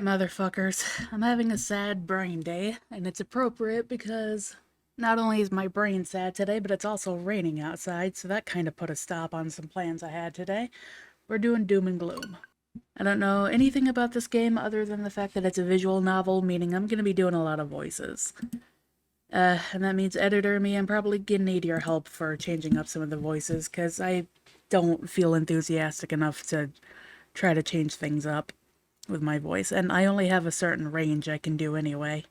Alright, motherfuckers. I'm having a sad brain day, and it's appropriate because not only is my brain sad today, but it's also raining outside, so that kind of put a stop on some plans I had today. We're doing Doom and Gloom. I don't know anything about this game other than the fact that it's a visual novel, meaning I'm going to be doing a lot of voices. And that means editor me, I'm probably going to need your help for changing up some of the voices, because I don't feel enthusiastic enough to try to change things up with my voice, and I only have a certain range I can do anyway.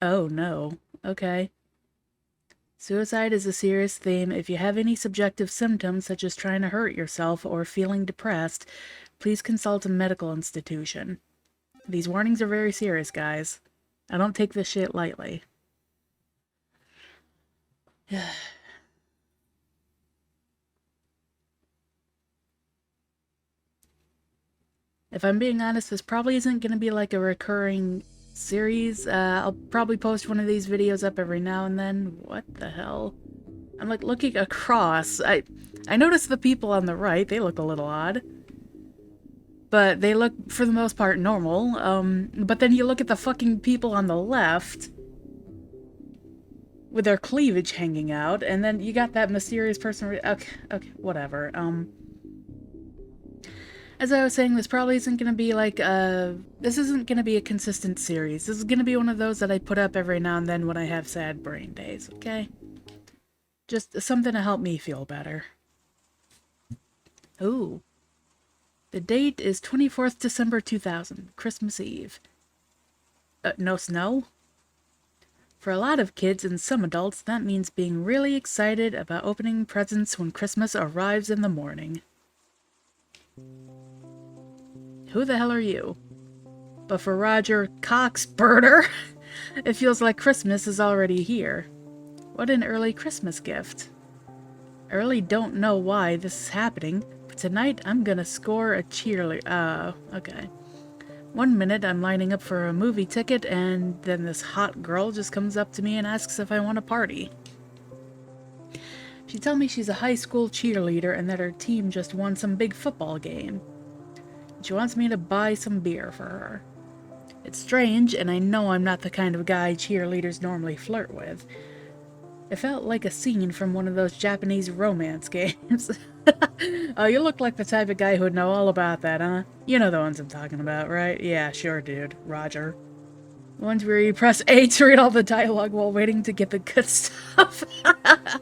Oh no. Okay. Suicide is a serious theme. If you have any subjective symptoms, such as trying to hurt yourself or feeling depressed, please consult a medical institution. These warnings are very serious, guys. I don't take this shit lightly. If I'm being honest, this probably isn't going to be like a recurring series. I'll probably post one of these videos up every now and then. What the hell? I'm like looking across. I noticed the people on the right, they look a little odd. But they look, for the most part, normal. But then you look at the fucking people on the left with their cleavage hanging out, and then you got that mysterious person. Okay, whatever. As I was saying, this probably isn't going to be like this isn't going to be a consistent series. This is going to be one of those that I put up every now and then when I have sad brain days, okay? Just something to help me feel better. Ooh. The date is 24th December 2000, Christmas Eve. No snow? For a lot of kids and some adults, that means being really excited about opening presents when Christmas arrives in the morning. Who the hell are you? But for Roger Coxburner, it feels like Christmas is already here. What an early Christmas gift. I really don't know why this is happening, but tonight I'm gonna score a cheerleader. Okay. 1 minute I'm lining up for a movie ticket, and then this hot girl just comes up to me and asks if I want to party. She tells me she's a high school cheerleader and that her team just won some big football game. She wants me to buy some beer for her. It's strange, and I know I'm not the kind of guy cheerleaders normally flirt with. It felt like a scene from one of those Japanese romance games. Oh, you look like the type of guy who'd know all about that, huh? You know the ones I'm talking about, right? Yeah, sure, dude. Roger. The ones where you press A to read all the dialogue while waiting to get the good stuff. What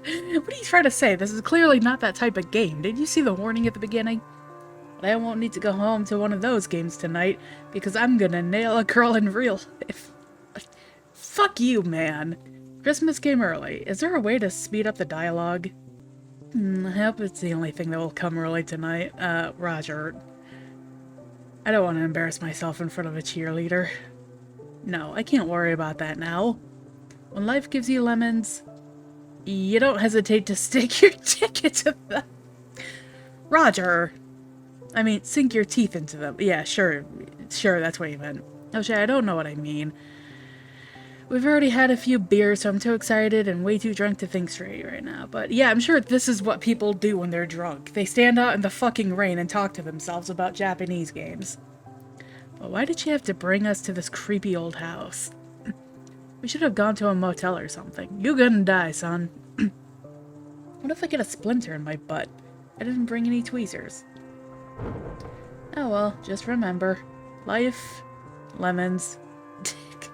are you trying to say? This is clearly not that type of game. Did you see the warning at the beginning? But I won't need to go home to one of those games tonight, because I'm gonna nail a girl in real life. Fuck you, man. Christmas came early. Is there a way to speed up the dialogue? I hope it's the only thing that will come early tonight. Roger. I don't want to embarrass myself in front of a cheerleader. No, I can't worry about that now. When life gives you lemons, you don't hesitate to stick your dick into them. Roger! I mean, sink your teeth into them. Yeah, sure, that's what you meant. Oh shit, I don't know what I mean. We've already had a few beers, so I'm too excited and way too drunk to think straight right now. But yeah, I'm sure this is what people do when they're drunk. They stand out in the fucking rain and talk to themselves about Japanese games. But why did she have to bring us to this creepy old house? We should have gone to a motel or something. You gonna die, son. What if I get a splinter in my butt? I didn't bring any tweezers. Oh well, just remember. Life, lemons, dick.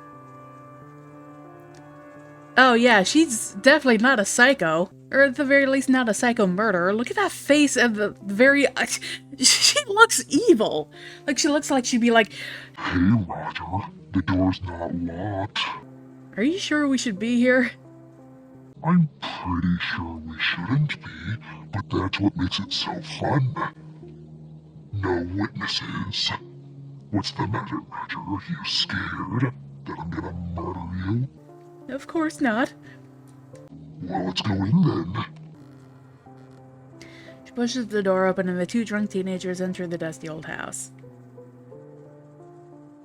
Oh yeah, she's definitely not a psycho. Or at the very least, not a psycho murderer. Look at that face and the very... She looks evil. Like, she looks like she'd be like... Hey, Roger. The door's not locked. Are you sure we should be here? I'm pretty sure we shouldn't be, but that's what makes it so fun. No witnesses. What's the matter, Roger? Are you scared that I'm gonna murder you? Of course not. Well, let's go in then. She pushes the door open and the two drunk teenagers enter the dusty old house.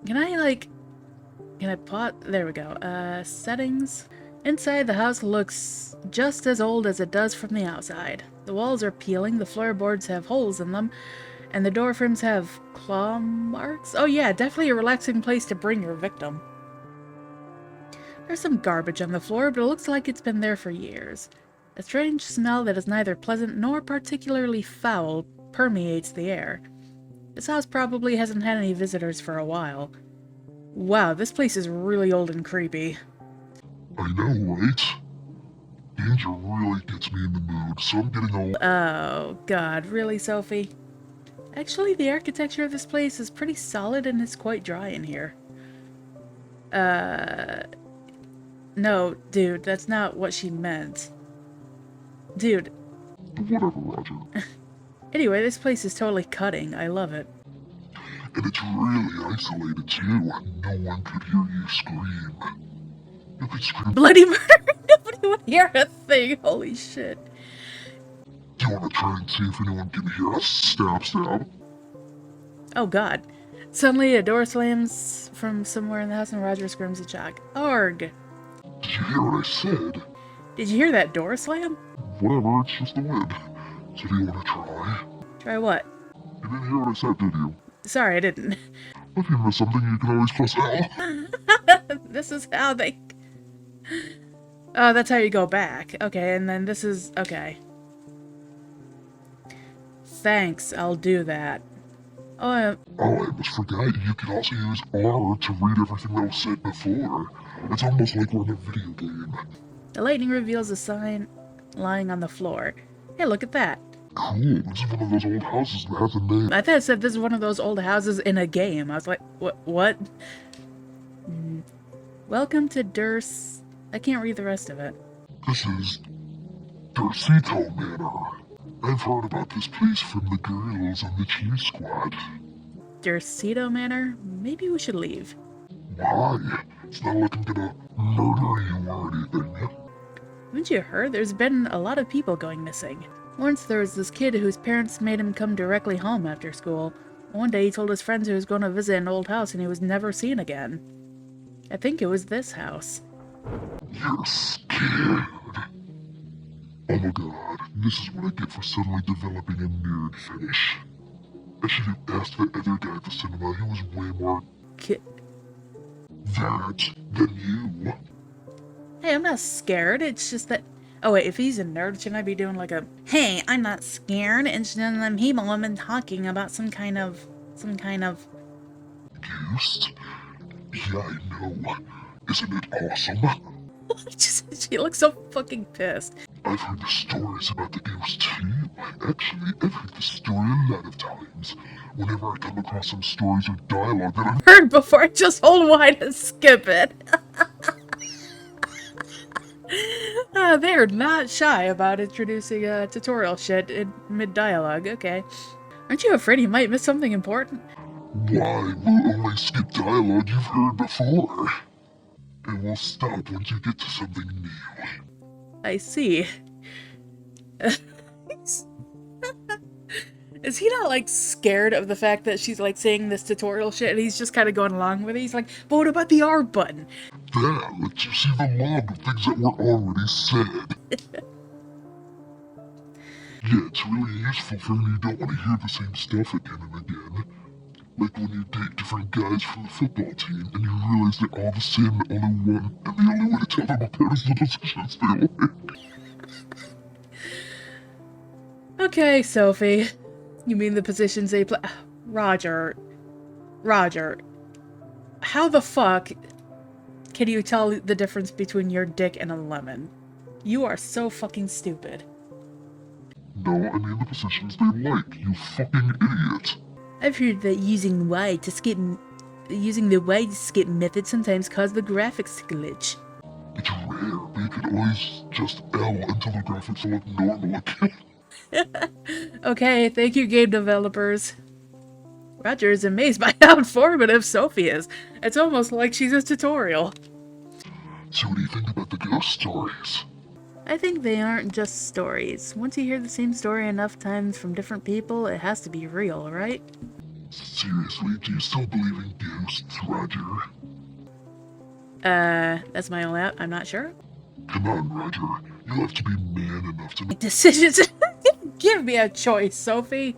Can I pause? There we go. Settings. Inside, the house looks just as old as it does from the outside. The walls are peeling, the floorboards have holes in them, and the door frames have claw marks. Oh yeah, definitely a relaxing place to bring your victim. There's some garbage on the floor, but it looks like it's been there for years. A strange smell that is neither pleasant nor particularly foul permeates the air. This house probably hasn't had any visitors for a while. Wow, this place is really old and creepy. I know, right? Danger really gets me in the mood, so I'm getting all... Oh, God, really, Sophie? Actually, the architecture of this place is pretty solid and it's quite dry in here. No, dude, that's not what she meant. Dude. Whatever, Roger. Anyway, this place is totally cutting. I love it. And it's really isolated, too. No one could hear you scream. You could scream... Bloody murder! Nobody would hear a thing. Holy shit. Do you want to try and see if anyone can hear us? Stab, stab. Oh, God. Suddenly, a door slams from somewhere in the house and Roger screams in shock. Arg! Did you hear what I said? Did you hear that door slam? Whatever, it's just the wind. So do you want to try? Try what? You didn't hear what I said, did you? Sorry, I didn't. If you miss something, you can always press L. This is how they... Oh, that's how you go back. Okay, and then this is... Okay. Thanks, I'll do that. Oh, I almost forgot. You can also use R to read everything that was said before. It's almost like we're in a video game. The lightning reveals a sign lying on the floor. Hey, look at that. Cool, this is one of those old houses that has a name. I thought it said this is one of those old houses in a game. I was like, what? Welcome to Durs... I can't read the rest of it. This is Dursito Manor. I've heard about this place from the girls on the cheer squad. Dursito Manor? Maybe we should leave. Why? It's not like I'm gonna murder you or anything. Haven't you heard? There's been a lot of people going missing. Once there was this kid whose parents made him come directly home after school. One day he told his friends he was going to visit an old house and he was never seen again. I think it was this house. You're scared. Oh my god, this is what I get for suddenly developing a nerd fetish. I should have asked that other guy at the cinema. He was way more... that than you. Hey, I'm not scared. It's just that... Oh wait, if he's a nerd, shouldn't I be doing like a... Hey, I'm not scared. It's just them people have been talking about some kind of... Ghost? Yeah, I know. Isn't it awesome? She looks so fucking pissed. I've heard the stories about the ghost too. Actually, I've heard the story a lot of times. Whenever I come across some stories or dialogue that I've Heard before, just hold wide and skip it. They're not shy about introducing tutorial shit in mid-dialogue, okay. Aren't you afraid you might miss something important? Why? We'll only skip dialogue you've heard before. And we'll stop once you get to something new. I see. Is he not, like, scared of the fact that she's, like, saying this tutorial shit and he's just kind of going along with it? He's like, but what about the R button? That lets you see the log of things that were already said. Yeah, it's really useful for when you don't want to hear the same stuff again and again. Like when you date different guys from the football team and you realize they're all the same but only one, and the only way to tell them apart is the decisions they like. Okay, Sophie. You mean the positions they play? Roger. How the fuck can you tell the difference between your dick and a lemon? You are so fucking stupid. No, I mean the positions they like, you fucking idiot. I've heard that using the Y to skip method sometimes cause the graphics to glitch. It's rare, but you can always just L until the graphics look normal again. Okay, thank you, game developers. Roger is amazed by how informative Sophie is. It's almost like she's a tutorial. So what do you think about the ghost stories? I think they aren't just stories. Once you hear the same story enough times from different people, it has to be real, right? Seriously, do you still believe in ghosts, Roger? That's my only out. I'm not sure. Come on, Roger. You have to be man enough to make Decisions. Give me a choice, Sophie.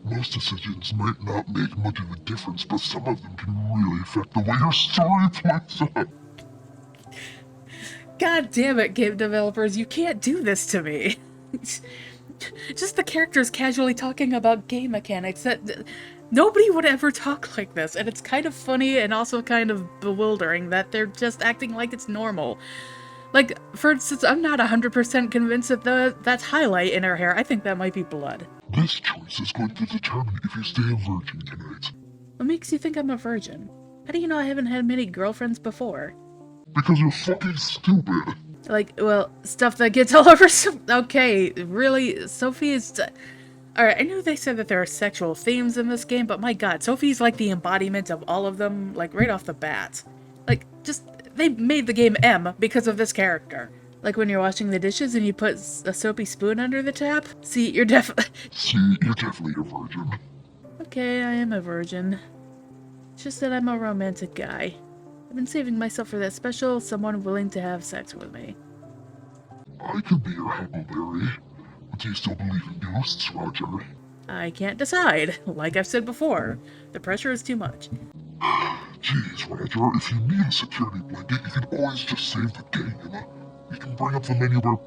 most decisions might not make much of a difference, but some of them can really affect the way your story plays out. God damn it, game developers, you can't do this to me. Just the characters casually talking about game mechanics. That nobody would ever talk like this, and it's kind of funny and also kind of bewildering that they're just acting like it's normal. Like, for instance, I'm not 100% convinced that that's highlight in her hair. I think that might be blood. This choice is going to determine if you stay a virgin tonight. What makes you think I'm a virgin? How do you know I haven't had many girlfriends before? Because you're fucking stupid. Like, well, stuff that gets all over okay, really? Sophie is... Alright, I know they said that there are sexual themes in this game, but my god, Sophie's like the embodiment of all of them, like, right off the bat. Like, just... They made the game M because of this character. Like when you're washing the dishes and you put a soapy spoon under the tap? See, you're definitely a virgin. Okay, I am a virgin. It's just that I'm a romantic guy. I've been saving myself for that special someone willing to have sex with me. I could be your huckleberry. But do you still believe in ghosts, Roger? I can't decide. Like I've said before, the pressure is too much. Jeez, Roger, if you need a security blanket, you can always just save the game. You can bring up the menu bar.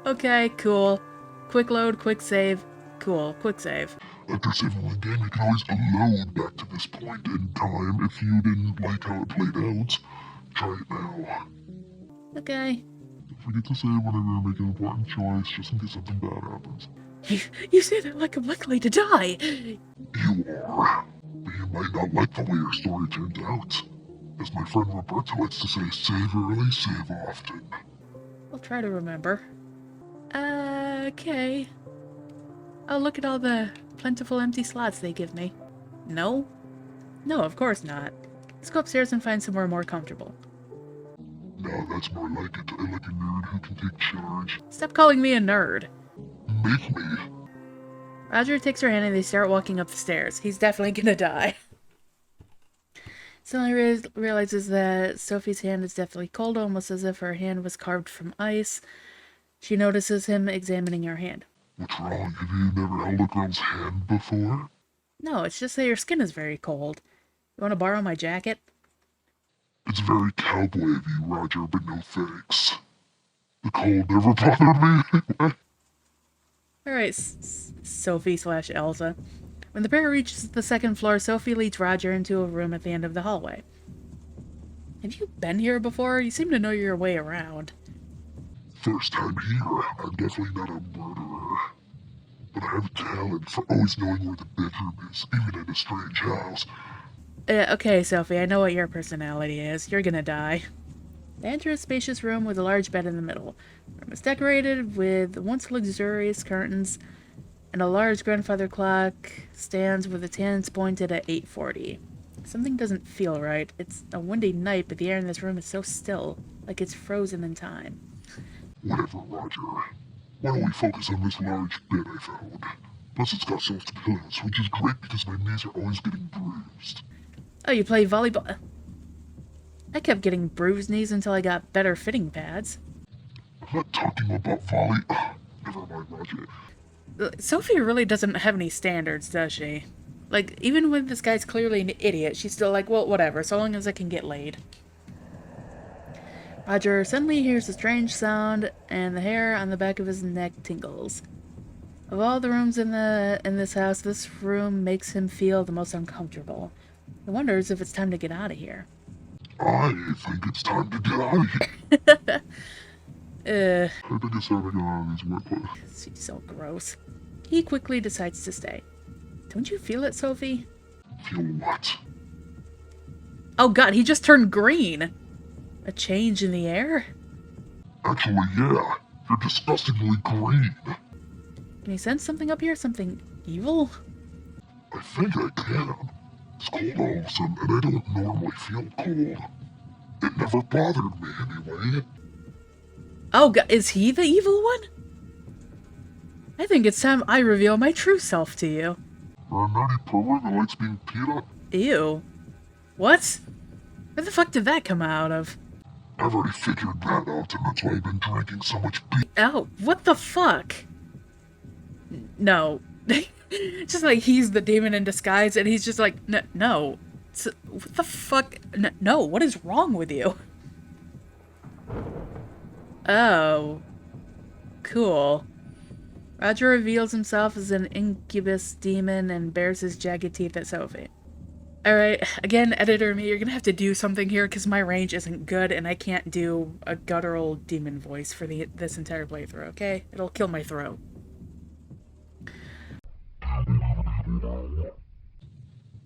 Okay, cool. Quick load, quick save. Cool, quick save. After saving one game, you can always load back to this point in time if you didn't like how it played out. Try it now. Okay. Don't forget to save whenever you make an important choice, just in case something bad happens. You say that like I'm likely to die. You are. But you might not like the way your story turned out. As my friend Roberta likes to say, save early, save often. I'll try to remember. Okay. Oh, look at all the plentiful empty slots they give me. No? No, of course not. Let's go upstairs and find somewhere more comfortable. Now that's more like it. I like a nerd who can take charge. Stop calling me a nerd. Make me. Roger takes her hand and they start walking up the stairs. He's definitely gonna die. Suddenly realizes that Sophie's hand is definitely cold, almost as if her hand was carved from ice. She notices him examining her hand. What's wrong? Have you never held a girl's hand before? No, it's just that your skin is very cold. You want to borrow my jacket? It's very cowboy of you, Roger, but no thanks. The cold never bothered me. Alright, Sophie/Elsa. When the pair reaches the second floor, Sophie leads Roger into a room at the end of the hallway. Have you been here before? You seem to know your way around. First time here. I'm definitely not a murderer. But I have a talent for always knowing where the bedroom is, even in a strange house. Okay, Sophie, I know what your personality is. You're gonna die. They enter a spacious room with a large bed in the middle. The room is decorated with once luxurious curtains, and a large grandfather clock stands with its hands pointed at 8:40. Something doesn't feel right. It's a windy night, but the air in this room is so still, like it's frozen in time. Whatever, Roger. Why don't we focus on this large bed I found? Plus it's got soft pillows, which is great because my knees are always getting bruised. Oh, you play volleyball? I kept getting bruised knees until I got better fitting pads. I'm not talking about volley. Never mind, Roger. Sophie really doesn't have any standards, does she? Like, even when this guy's clearly an idiot, she's still like, well, whatever, so long as I can get laid. Roger suddenly hears a strange sound, and the hair on the back of his neck tingles. Of all the rooms in this house, this room makes him feel the most uncomfortable. He wonders if it's time to get out of here. I think it's time to get out of here. I think it's time to get out of these workplaces. She's so gross. He quickly decides to stay. Don't you feel it, Sophie? Feel what? Oh god, he just turned green! A change in the air? Actually, yeah. You're disgustingly green. Can you sense something up here? Something evil? I think I can. It's cold all of a sudden, and I don't normally feel cold. It never bothered me anyway. Oh god, is he the evil one? I think it's time I reveal my true self to you. You're a naughty pervert that likes being peed on? Ew. What? Where the fuck did that come out of? I've already figured that out, and that's why I've been drinking so much beer. Oh, what the fuck? No. Just like he's the demon in disguise, and he's just like, no. What the fuck? No, what is wrong with you? Oh. Cool. Roger reveals himself as an incubus demon and bares his jagged teeth at Sophie. Alright, again, editor me, you're gonna have to do something here because my range isn't good and I can't do a guttural demon voice for this entire playthrough, okay? It'll kill my throat.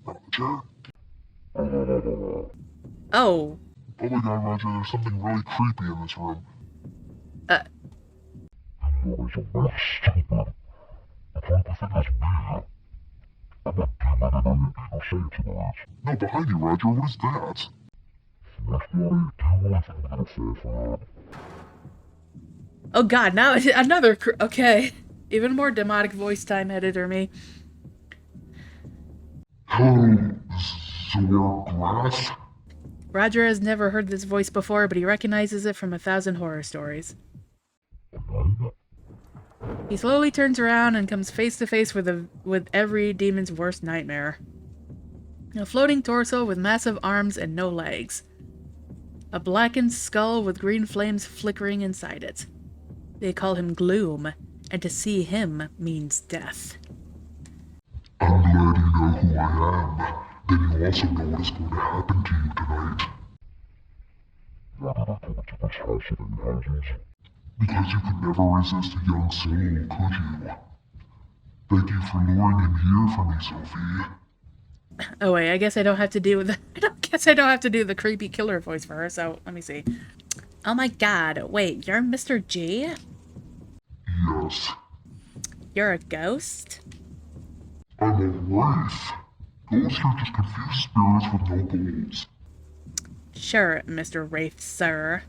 Roger? Oh. Oh my god, Roger, there's something really creepy in this room. You're so stupid. I can't think it's beer. I'm not demon, I'll say it tonight. No, behind you, Roger, what is that? Oh god, now another okay. Even more demonic voice time, editor me. Hello, Zorgrass? Roger has never heard this voice before, but he recognizes it from 1,000 horror stories. He slowly turns around and comes face to face with every demon's worst nightmare. A floating torso with massive arms and no legs. A blackened skull with green flames flickering inside it. They call him Gloom, and to see him means death. I'm glad you know who I am. Then you also know what is going to happen to you tonight. Because you could never resist a young soul, could you? Thank you for luring him here for me, Sophie. Oh wait, I guess I don't have to do the I don't have to do the creepy killer voice for her, so let me see. Oh my god, wait, you're Mr. G? Yes. You're a ghost? I'm a wraith. Ghosts are just confused spirits with no goals. Sure, Mr. Wraith, sir.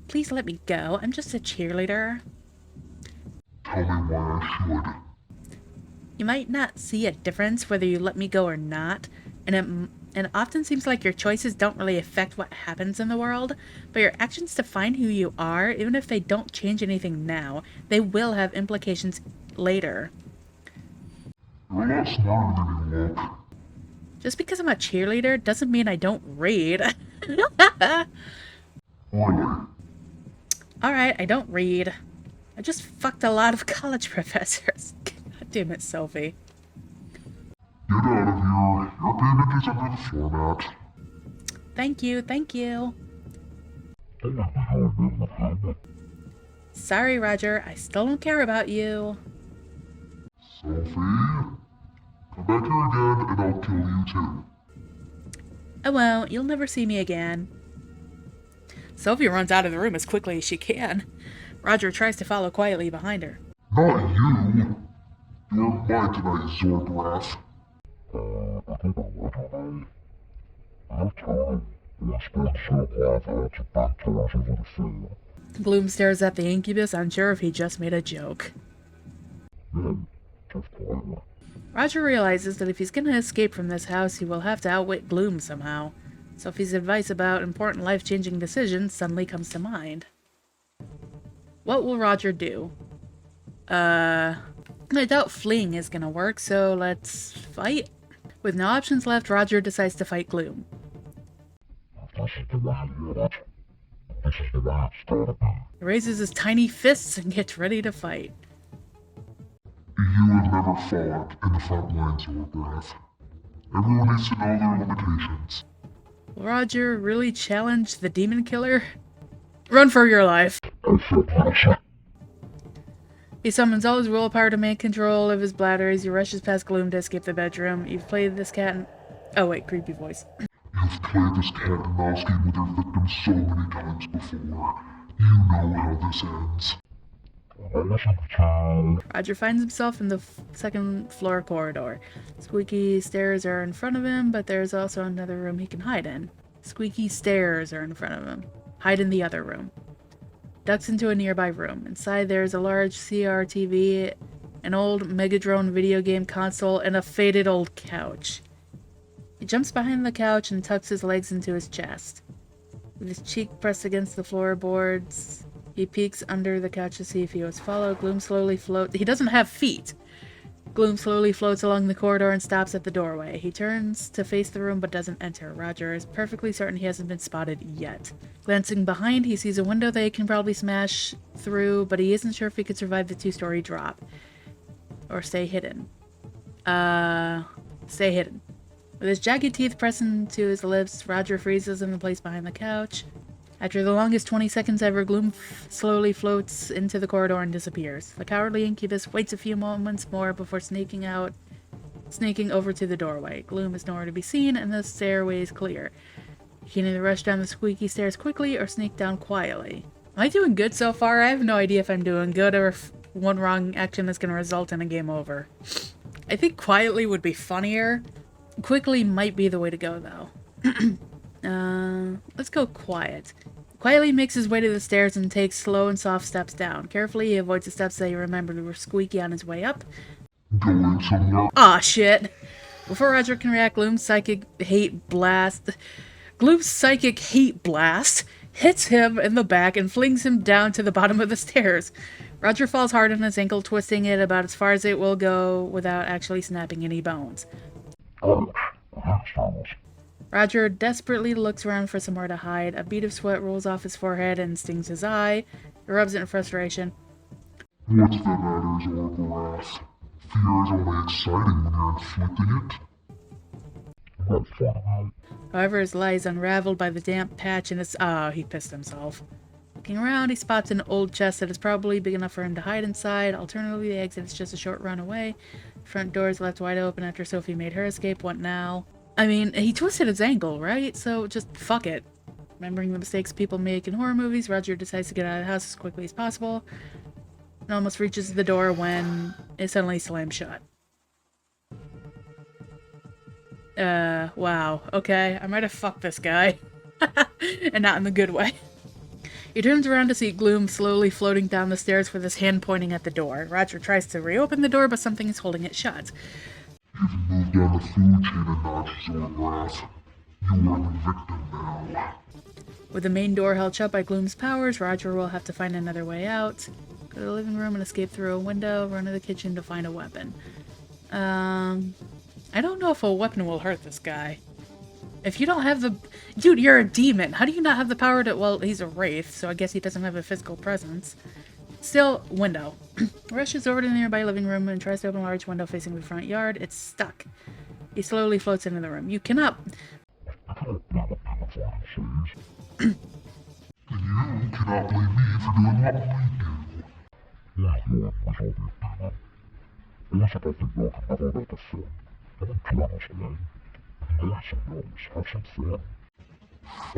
Please let me go. I'm just a cheerleader. Tell me why I should. You might not see a difference whether you let me go or not, and it often seems like your choices don't really affect what happens in the world, but your actions define who you are. Even if they don't change anything now, they will have implications later. You're a lot smarter than you look. Just because I'm a cheerleader doesn't mean I don't read. Really? Alright, I don't read. I just fucked a lot of college professors. God damn it, Sophie. Get out of here. Your payment is under the format. Thank you, thank you. Sorry, Roger, I still don't care about you. Sophie? Come back here again and I'll kill you too. I won't. You'll never see me again. Sophie runs out of the room as quickly as she can. Roger tries to follow quietly behind her. Not you! You're mine tonight, Zorgrass. Gloom stares at the incubus, unsure if he just made a joke. Roger realizes that if he's gonna escape from this house, he will have to outwit Gloom somehow. Sophie's advice about important life-changing decisions suddenly comes to mind. What will Roger do? I doubt fleeing is gonna work, so let's fight. With no options left, Roger decides to fight Gloom. He raises his tiny fists and gets ready to fight. You have never fought in the front lines, Zorgrass. Everyone needs to know their limitations. Will Roger really challenge the demon killer? Run for your life! He summons all his willpower to make control of his bladder as he rushes past Gloom to escape the bedroom. You've played this cat and... Oh wait, creepy voice. You've played this cat and mouse game with your victims so many times before. You know how this ends. Roger finds himself in the second floor corridor. Squeaky stairs are in front of him, but there's also another room he can hide in. Squeaky stairs are in front of him. Hide in the other room. Ducks into a nearby room. Inside there's a large CRTV, an old Megadrone video game console, and a faded old couch. He jumps behind the couch and tucks his legs into his chest. With his cheek pressed against the floorboards, he peeks under the couch to see if he was followed. Gloom slowly floats. He doesn't have feet. Gloom slowly floats along the corridor and stops at the doorway. He turns to face the room but doesn't enter. Roger is perfectly certain he hasn't been spotted yet. Glancing behind, he sees a window that he can probably smash through, but he isn't sure if he could survive the 2-story drop. Or stay hidden. Stay hidden. With his jagged teeth pressed into his lips, Roger freezes in the place behind the couch. After the longest 20 seconds ever, Gloom slowly floats into the corridor and disappears. The cowardly incubus waits a few moments more before sneaking over to the doorway. Gloom is nowhere to be seen, and the stairway is clear. He can either rush down the squeaky stairs quickly or sneak down quietly. Am I doing good so far? I have no idea if I'm doing good or if one wrong action is going to result in a game over. I think quietly would be funnier. Quickly might be the way to go, though. Let's go quiet. Quietly makes his way to the stairs and takes slow and soft steps down. Carefully, he avoids the steps that he remembered were squeaky on his way up. Going somewhere? Aw, shit. Before Roger can react, Gloom's psychic hate blast hits him in the back and flings him down to the bottom of the stairs. Roger falls hard on his ankle, twisting it about as far as it will go without actually snapping any bones. Roger desperately looks around for somewhere to hide. A bead of sweat rolls off his forehead and stings his eye. He rubs it in frustration. What's the matter, Zorgorath? Fear is only exciting when you're inflicting it. However, his lie is unraveled by the damp patch in his... Oh, he pissed himself. Looking around, he spots an old chest that is probably big enough for him to hide inside. Alternatively, the exit is just a short run away. The front door is left wide open after Sophie made her escape. What now? I mean, he twisted his ankle, right? So just fuck it. Remembering the mistakes people make in horror movies, Roger decides to get out of the house as quickly as possible and almost reaches the door when it suddenly slams shut. Wow. Okay, I might have fucked this guy. And not in the good way. He turns around to see Gloom slowly floating down the stairs with his hand pointing at the door. Roger tries to reopen the door, but something is holding it shut. You've moved down the food chain a notch, Zorgorath. You are the victim now. With the main door held shut by Gloom's powers, Roger will have to find another way out. Go to the living room and escape through a window, run to the kitchen to find a weapon. I don't know if a weapon will hurt this guy. If you don't have the... Dude, you're a demon. How do you not have the power to... Well, he's a wraith, so I guess he doesn't have a physical presence. Still, window. Rushes over to the nearby living room and tries to open a large window facing the front yard. It's stuck. He slowly floats into the room. You cannot... And you cannot blame me for doing what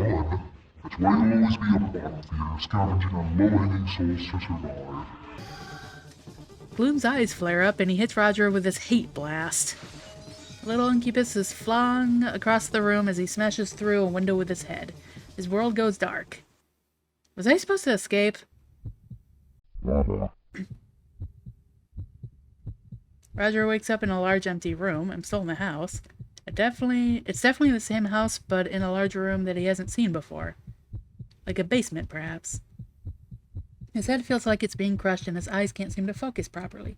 Fun? That's why you'll always be a bottom feeder, scavenging on low-hanging souls to survive. Gloom's eyes flare up and he hits Roger with his hate blast. Little incubus is flung across the room as he smashes through a window with his head. His world goes dark. Was I supposed to escape? Roger wakes up in a large empty room. I'm still in the house. It's definitely the same house, but in a larger room that he hasn't seen before. Like a basement, perhaps. His head feels like it's being crushed and his eyes can't seem to focus properly.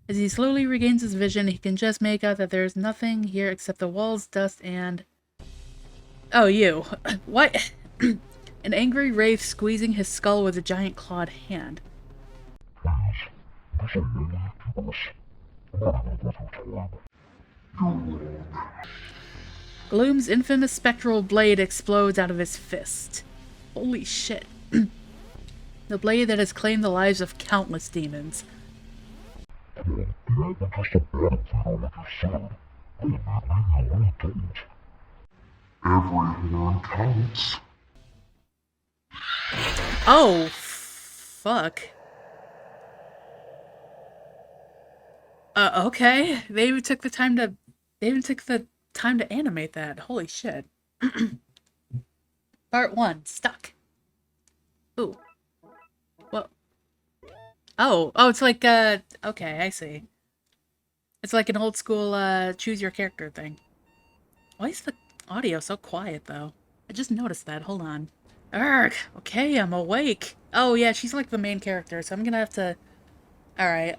As he slowly regains his vision, he can just make out that there's nothing here except the walls, dust, and... Oh, you. What? An angry wraith squeezing his skull with a giant clawed hand. Gloom's infamous spectral blade explodes out of his fist. Holy shit. The blade that has claimed the lives of countless demons. Every horn counts. Oh, fuck. Okay. They even took the time to animate that. Holy shit. Part 1, stuck. Ooh. Well. Oh, it's like, okay, I see. It's like an old school, choose your character thing. Why is the audio so quiet, though? I just noticed that. Hold on. Arg! Okay, I'm awake. Oh, yeah, she's like the main character, so I'm gonna have to... Alright,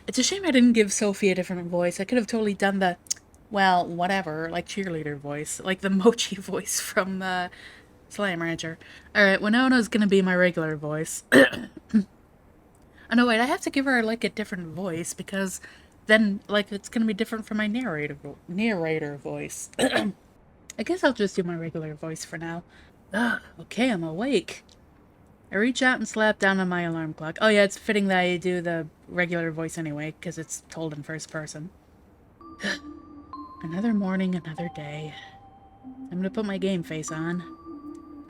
it's a shame I didn't give Sophie a different voice. I could have totally done the, well, whatever, like cheerleader voice. Like the Mochi voice from, Slam Rancher. Alright, Winona's gonna be my regular voice. Oh, no, wait, I have to give her, like, a different voice, because then, like, it's gonna be different from my narrator voice. I guess I'll just do my regular voice for now. Ugh, okay, I'm awake. I reach out and slap down on my alarm clock. Oh yeah, it's fitting that I do the regular voice anyway, because it's told in first person. Another morning, another day. I'm gonna put my game face on.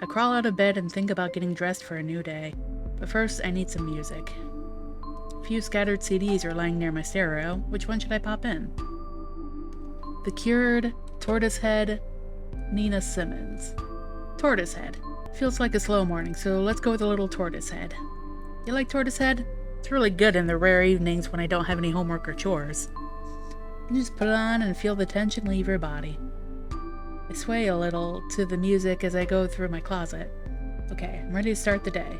I crawl out of bed and think about getting dressed for a new day. But first, I need some music. A few scattered CDs are lying near my stereo. Which one should I pop in? The Cured, Tortoisehead, Nina Simmons. Tortoisehead. Feels like a slow morning, so let's go with a little Tortoisehead. You like Tortoisehead? It's really good in the rare evenings when I don't have any homework or chores. You just put it on and feel the tension leave your body. I sway a little to the music as I go through my closet. Okay, I'm ready to start the day.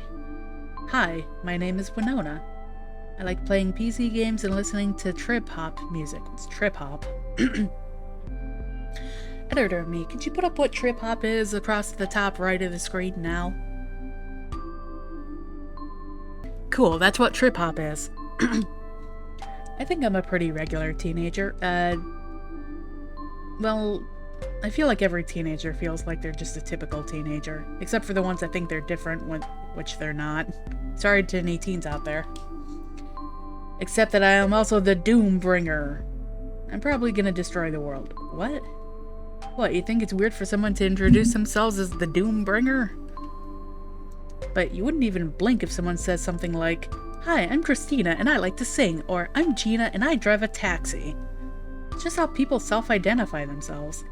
Hi, my name is Winona. I like playing PC games and listening to trip-hop music. It's trip-hop. Editor me, could you put up what trip-hop is across the top right of the screen now? Cool, that's what trip-hop is. I think I'm a pretty regular teenager. Well, I feel like every teenager feels like they're just a typical teenager. Except for the ones that think they're different, which they're not. Sorry to any teens out there. Except that I am also the Doom Bringer. I'm probably gonna destroy the world. What? What, you think it's weird for someone to introduce themselves as the Doom Bringer? But you wouldn't even blink if someone says something like, "Hi, I'm Christina and I like to sing," or "I'm Gina and I drive a taxi." It's just how people self-identify themselves.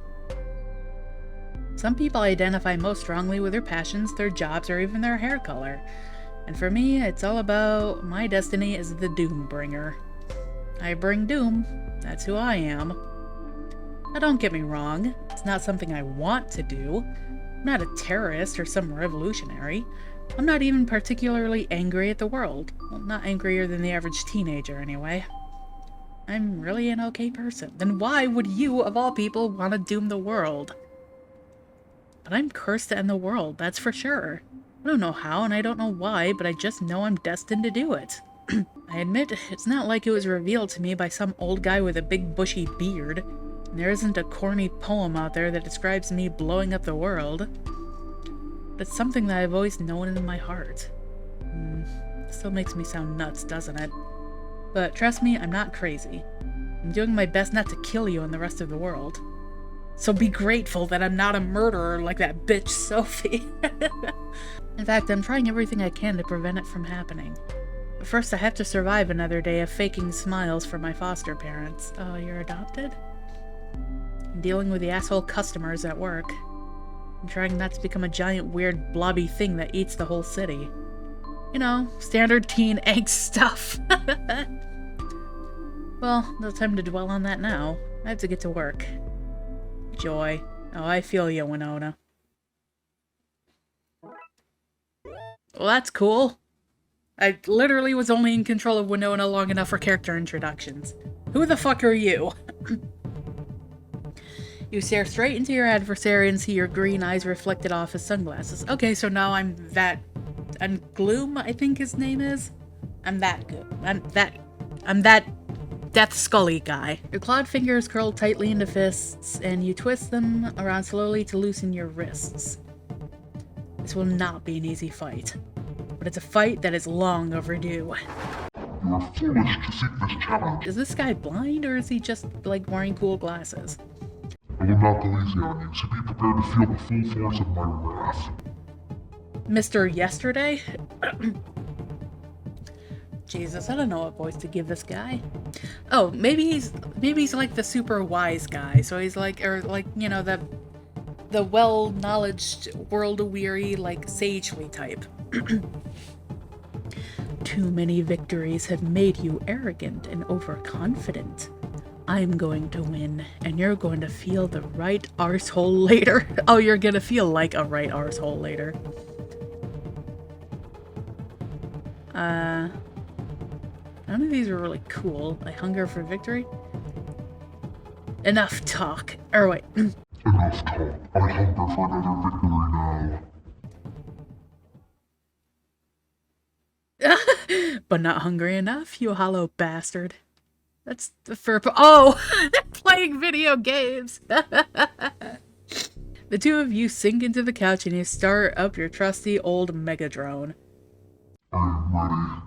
Some people identify most strongly with their passions, their jobs, or even their hair color. And for me, it's all about my destiny as the Doom Bringer. I bring doom. That's who I am. Now don't get me wrong, it's not something I want to do. I'm not a terrorist or some revolutionary. I'm not even particularly angry at the world. Well, not angrier than the average teenager, anyway. I'm really an okay person. Then why would you, of all people, want to doom the world? But I'm cursed to end the world, that's for sure. I don't know how and I don't know why, but I just know I'm destined to do it. I admit, it's not like it was revealed to me by some old guy with a big bushy beard. There isn't a corny poem out there that describes me blowing up the world. But it's something that I've always known in my heart. Still makes me sound nuts, doesn't it? But trust me, I'm not crazy. I'm doing my best not to kill you and the rest of the world. So be grateful that I'm not a murderer like that bitch Sophie. In fact, I'm trying everything I can to prevent it from happening. But first I have to survive another day of faking smiles for my foster parents. Oh, you're adopted? I'm dealing with the asshole customers at work. I'm trying not to become a giant weird blobby thing that eats the whole city. You know, standard teen angst stuff. Well, no time to dwell on that now. I have to get to work. Joy. Oh, I feel you, Winona. Well, that's cool. I literally was only in control of Winona long enough for character introductions. Who the fuck are you? You stare straight into your adversary and see your green eyes reflected off his sunglasses. Okay, so now I'm Gloom, I think his name is? I'm that Death Scully guy. Your clawed fingers curl tightly into fists, and you twist them around slowly to loosen your wrists. This will not be an easy fight, but it's a fight that is long overdue. You are foolish to seek this challenge. Is this guy blind, or is he just, like, wearing cool glasses? I will not go easy on you, so be prepared to feel the full force of my wrath. Mr. Yesterday? Jesus, I don't know what voice to give this guy. Oh, maybe he's like the super wise guy. So he's like, or like, you know, the well-knowledged, world-weary, like, sagely type. Too many victories have made you arrogant and overconfident. I'm going to win, and you're going to feel the right arsehole later. Oh, you're gonna feel like a right arsehole later. None of these are really cool. I hunger for victory. Enough talk. Or wait. Enough talk. I hunger for another victory now. But not hungry enough, you hollow bastard. That's the oh! Playing video games! The two of you sink into the couch and you start up your trusty old Megadrone. I'm ready.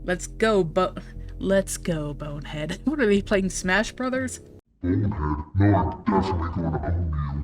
Let's go, Bonehead. What are they playing, Smash Brothers? Bonehead? No, I'm definitely going to own you.